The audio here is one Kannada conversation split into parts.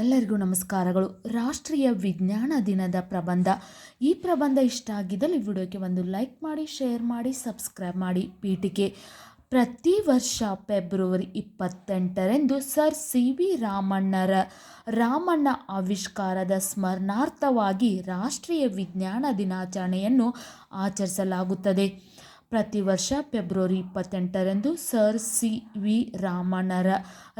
ಎಲ್ಲರಿಗೂ ನಮಸ್ಕಾರಗಳು. ರಾಷ್ಟ್ರೀಯ ವಿಜ್ಞಾನ ದಿನದ ಪ್ರಬಂಧ. ಈ ಪ್ರಬಂಧ ಇಷ್ಟ ಆಗಿದ್ದಲ್ಲಿ ವಿಡಿಯೋಕ್ಕೆ ಒಂದು ಲೈಕ್ ಮಾಡಿ, ಶೇರ್ ಮಾಡಿ, ಸಬ್ಸ್ಕ್ರೈಬ್ ಮಾಡಿ. ಪೀಠಿಕೆ: ಪ್ರತಿ ವರ್ಷ ಫೆಬ್ರವರಿ 28ರಂದು ಸರ್ ಸಿ.ವಿ. ರಾಮಣ್ಣ ಆವಿಷ್ಕಾರದ ಸ್ಮರಣಾರ್ಥವಾಗಿ ರಾಷ್ಟ್ರೀಯ ವಿಜ್ಞಾನ ದಿನಾಚರಣೆಯನ್ನು ಆಚರಿಸಲಾಗುತ್ತದೆ. ಪ್ರತಿ ವರ್ಷ ಫೆಬ್ರವರಿ 28ರಂದು ಸರ್ ಸಿ.ವಿ.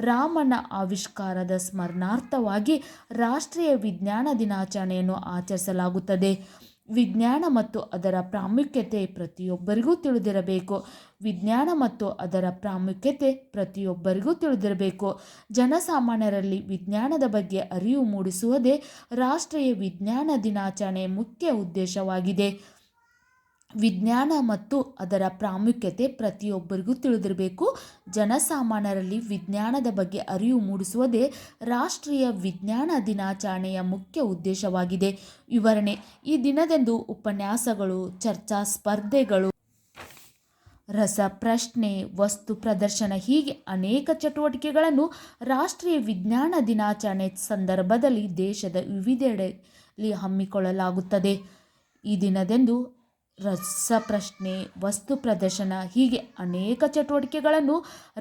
ರಾಮಣ್ಣ ಆವಿಷ್ಕಾರದ ಸ್ಮರಣಾರ್ಥವಾಗಿ ರಾಷ್ಟ್ರೀಯ ವಿಜ್ಞಾನ ದಿನಾಚರಣೆಯನ್ನು ಆಚರಿಸಲಾಗುತ್ತದೆ. ವಿಜ್ಞಾನ ಮತ್ತು ಅದರ ಪ್ರಾಮುಖ್ಯತೆ ಪ್ರತಿಯೊಬ್ಬರಿಗೂ ತಿಳಿದಿರಬೇಕು. ವಿಜ್ಞಾನ ಮತ್ತು ಅದರ ಪ್ರಾಮುಖ್ಯತೆ ಪ್ರತಿಯೊಬ್ಬರಿಗೂ ತಿಳಿದಿರಬೇಕು. ಜನಸಾಮಾನ್ಯರಲ್ಲಿ ವಿಜ್ಞಾನದ ಬಗ್ಗೆ ಅರಿವು ಮೂಡಿಸುವುದೇ ರಾಷ್ಟ್ರೀಯ ವಿಜ್ಞಾನ ದಿನಾಚರಣೆಯ ಮುಖ್ಯ ಉದ್ದೇಶವಾಗಿದೆ. ವಿಜ್ಞಾನ ಮತ್ತು ಅದರ ಪ್ರಾಮುಖ್ಯತೆ ಪ್ರತಿಯೊಬ್ಬರಿಗೂ ತಿಳಿದಿರಬೇಕು. ಜನಸಾಮಾನ್ಯರಲ್ಲಿ ವಿಜ್ಞಾನದ ಬಗ್ಗೆ ಅರಿವು ಮೂಡಿಸುವುದೇ ರಾಷ್ಟ್ರೀಯ ವಿಜ್ಞಾನ ದಿನಾಚರಣೆಯ ಮುಖ್ಯ ಉದ್ದೇಶವಾಗಿದೆ. ವಿವರಣೆ: ಈ ದಿನದಂದು ಉಪನ್ಯಾಸಗಳು, ಚರ್ಚಾ ಸ್ಪರ್ಧೆಗಳು, ರಸಪ್ರಶ್ನೆ, ವಸ್ತು ಪ್ರದರ್ಶನ ಹೀಗೆ ಅನೇಕ ಚಟುವಟಿಕೆಗಳನ್ನು ರಾಷ್ಟ್ರೀಯ ವಿಜ್ಞಾನ ದಿನಾಚರಣೆ ಸಂದರ್ಭದಲ್ಲಿ ದೇಶದ ವಿವಿಧೆಡೆಯಲ್ಲಿ ಹಮ್ಮಿಕೊಳ್ಳಲಾಗುತ್ತದೆ. ಈ ದಿನದಂದು ರಸಪ್ರಶ್ನೆ, ವಸ್ತು ಪ್ರದರ್ಶನ ಹೀಗೆ ಅನೇಕ ಚಟುವಟಿಕೆಗಳನ್ನು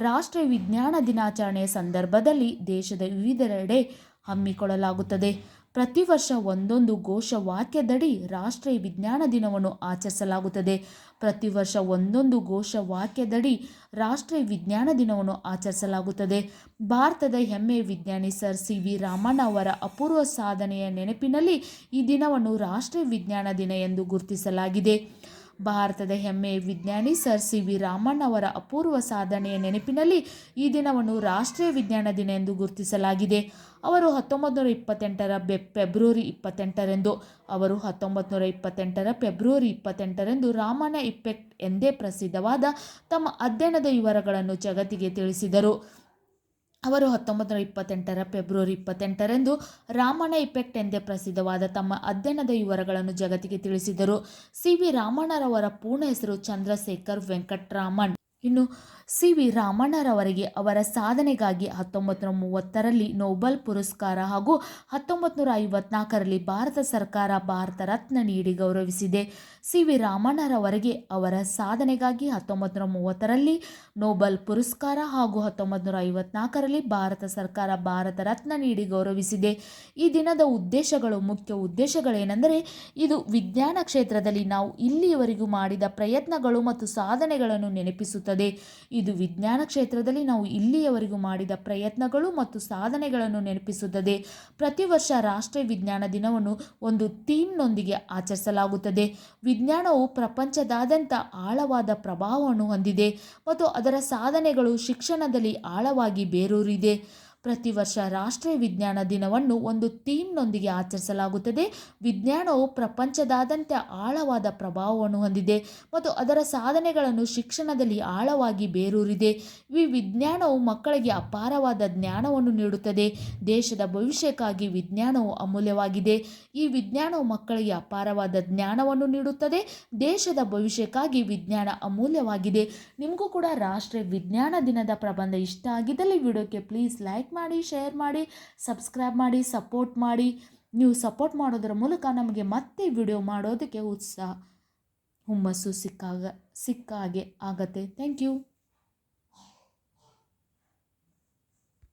ರಾಷ್ಟ್ರೀಯ ವಿಜ್ಞಾನ ದಿನಾಚರಣೆಯ ಸಂದರ್ಭದಲ್ಲಿ ದೇಶದ ವಿವಿಧೆಡೆ ಹಮ್ಮಿಕೊಳ್ಳಲಾಗುತ್ತದೆ. ಪ್ರತಿ ವರ್ಷ ಒಂದೊಂದು ಘೋಷವಾಕ್ಯದಡಿ ರಾಷ್ಟ್ರೀಯ ವಿಜ್ಞಾನ ದಿನವನ್ನು ಆಚರಿಸಲಾಗುತ್ತದೆ. ಪ್ರತಿ ವರ್ಷ ಒಂದೊಂದು ಘೋಷವಾಕ್ಯದಡಿ ರಾಷ್ಟ್ರೀಯ ವಿಜ್ಞಾನ ದಿನವನ್ನು ಆಚರಿಸಲಾಗುತ್ತದೆ. ಭಾರತದ ಹೆಮ್ಮೆಯ ವಿಜ್ಞಾನಿ ಸರ್ ಸಿ.ವಿ. ರಾಮಣ್ಣ ಅವರ ಅಪೂರ್ವ ಸಾಧನೆಯ ನೆನಪಿನಲ್ಲಿ ಈ ದಿನವನ್ನು ರಾಷ್ಟ್ರೀಯ ವಿಜ್ಞಾನ ದಿನ ಎಂದು ಗುರುತಿಸಲಾಗಿದೆ. ಭಾರತದ ಹೆಮ್ಮೆಯ ವಿಜ್ಞಾನಿ ಸರ್ ಸಿ.ವಿ. ರಾಮಣ್ಣ ಅವರ ಅಪೂರ್ವ ಸಾಧನೆಯ ನೆನಪಿನಲ್ಲಿ ಈ ದಿನವನ್ನು ರಾಷ್ಟ್ರೀಯ ವಿಜ್ಞಾನ ದಿನ ಎಂದು ಗುರುತಿಸಲಾಗಿದೆ. ಅವರು 1928ರ ಫೆಬ್ರವರಿ 28ರಂದು ರಾಮಣ್ಣ ಇಫೆಕ್ಟ್ ಎಂದೇ ಪ್ರಸಿದ್ಧವಾದ ತಮ್ಮ ಅಧ್ಯಯನದ ವಿವರಗಳನ್ನು ಜಗತ್ತಿಗೆ ತಿಳಿಸಿದರು. ಅವರು 1928ರ ಫೆಬ್ರವರಿ 28ರಂದು ರಾಮಣ್ಣ ಇಫೆಕ್ಟ್ ಎಂದೇ ಪ್ರಸಿದ್ಧವಾದ ತಮ್ಮ ಅಧ್ಯಯನದ ವಿವರಗಳನ್ನು ಜಗತ್ತಿಗೆ ತಿಳಿಸಿದರು. ಸಿ.ವಿ. ರಾಮಣ್ಣರವರ ಪೂರ್ಣ ಹೆಸರು ಚಂದ್ರಶೇಖರ್ ವೆಂಕಟರಾಮನ್. ಇನ್ನು ಸಿ.ವಿ. ರಾಮಣ್ಣರವರಿಗೆ ಅವರ ಸಾಧನೆಗಾಗಿ 1930ರಲ್ಲಿ ನೊಬೆಲ್ ಪುರಸ್ಕಾರ ಹಾಗೂ 1954ರಲ್ಲಿ ಭಾರತ ಸರ್ಕಾರ ಭಾರತ ರತ್ನ ನೀಡಿ ಗೌರವಿಸಿದೆ. ಸಿ.ವಿ. ರಾಮಣ್ಣರವರಿಗೆ ಅವರ ಸಾಧನೆಗಾಗಿ 1930ರಲ್ಲಿ ನೊಬೆಲ್ ಪುರಸ್ಕಾರ ಹಾಗೂ 1954ರಲ್ಲಿ ಭಾರತ ಸರ್ಕಾರ ಭಾರತ ರತ್ನ ನೀಡಿ ಗೌರವಿಸಿದೆ. ಈ ದಿನದ ಮುಖ್ಯ ಉದ್ದೇಶಗಳೇನೆಂದರೆ, ಇದು ವಿಜ್ಞಾನ ಕ್ಷೇತ್ರದಲ್ಲಿ ನಾವು ಇಲ್ಲಿಯವರೆಗೂ ಮಾಡಿದ ಪ್ರಯತ್ನಗಳು ಮತ್ತು ಸಾಧನೆಗಳನ್ನು ನೆನಪಿಸುತ್ತದೆ. ಇದು ವಿಜ್ಞಾನ ಕ್ಷೇತ್ರದಲ್ಲಿ ನಾವು ಇಲ್ಲಿಯವರೆಗೂ ಮಾಡಿದ ಪ್ರಯತ್ನಗಳು ಮತ್ತು ಸಾಧನೆಗಳನ್ನು ನೆನಪಿಸುತ್ತದೆ. ಪ್ರತಿ ವರ್ಷ ರಾಷ್ಟ್ರೀಯ ವಿಜ್ಞಾನ ದಿನವನ್ನು ಒಂದು ಥೀಮ್ನೊಂದಿಗೆ ಆಚರಿಸಲಾಗುತ್ತದೆ. ವಿಜ್ಞಾನವು ಪ್ರಪಂಚದಾದ್ಯಂತ ಆಳವಾದ ಪ್ರಭಾವವನ್ನು ಹೊಂದಿದೆ ಮತ್ತು ಅದರ ಸಾಧನೆಗಳು ಶಿಕ್ಷಣದಲ್ಲಿ ಆಳವಾಗಿ ಬೇರೂರಿದೆ. ಪ್ರತಿ ವರ್ಷ ರಾಷ್ಟ್ರೀಯ ವಿಜ್ಞಾನ ದಿನವನ್ನು ಒಂದು ಥೀಮ್ನೊಂದಿಗೆ ಆಚರಿಸಲಾಗುತ್ತದೆ. ವಿಜ್ಞಾನವು ಪ್ರಪಂಚದಾದ್ಯಂತ ಆಳವಾದ ಪ್ರಭಾವವನ್ನು ಹೊಂದಿದೆ ಮತ್ತು ಅದರ ಸಾಧನೆಗಳನ್ನು ಶಿಕ್ಷಣದಲ್ಲಿ ಆಳವಾಗಿ ಬೇರೂರಿದೆ. ಈ ವಿಜ್ಞಾನವು ಮಕ್ಕಳಿಗೆ ಅಪಾರವಾದ ಜ್ಞಾನವನ್ನು ನೀಡುತ್ತದೆ. ದೇಶದ ಭವಿಷ್ಯಕ್ಕಾಗಿ ವಿಜ್ಞಾನವು ಅಮೂಲ್ಯವಾಗಿದೆ. ಈ ವಿಜ್ಞಾನವು ಮಕ್ಕಳಿಗೆ ಅಪಾರವಾದ ಜ್ಞಾನವನ್ನು ನೀಡುತ್ತದೆ. ದೇಶದ ಭವಿಷ್ಯಕ್ಕಾಗಿ ವಿಜ್ಞಾನ ಅಮೂಲ್ಯವಾಗಿದೆ. ನಿಮಗೂ ಕೂಡ ರಾಷ್ಟ್ರೀಯ ವಿಜ್ಞಾನ ದಿನದ ಪ್ರಬಂಧ ಇಷ್ಟ ಆಗಿದ್ದಲ್ಲಿ ವಿಡಿಯೋಕ್ಕೆ ಪ್ಲೀಸ್ ಲೈಕ್ ಮಾಡಿ, ಶೇರ್ ಮಾಡಿ, ಸಬ್ಸ್ಕ್ರೈಬ್ ಮಾಡಿ, ಸಪೋರ್ಟ್ ಮಾಡಿ. ನೀವು ಸಪೋರ್ಟ್ ಮಾಡೋದರ ಮೂಲಕ ನಮಗೆ ಮತ್ತೆ ವಿಡಿಯೋ ಮಾಡೋದಕ್ಕೆ ಹುಮ್ಮಸ್ಸು ಸಿಕ್ಕ ಹಾಗೆ ಆಗತ್ತೆ. Thank you.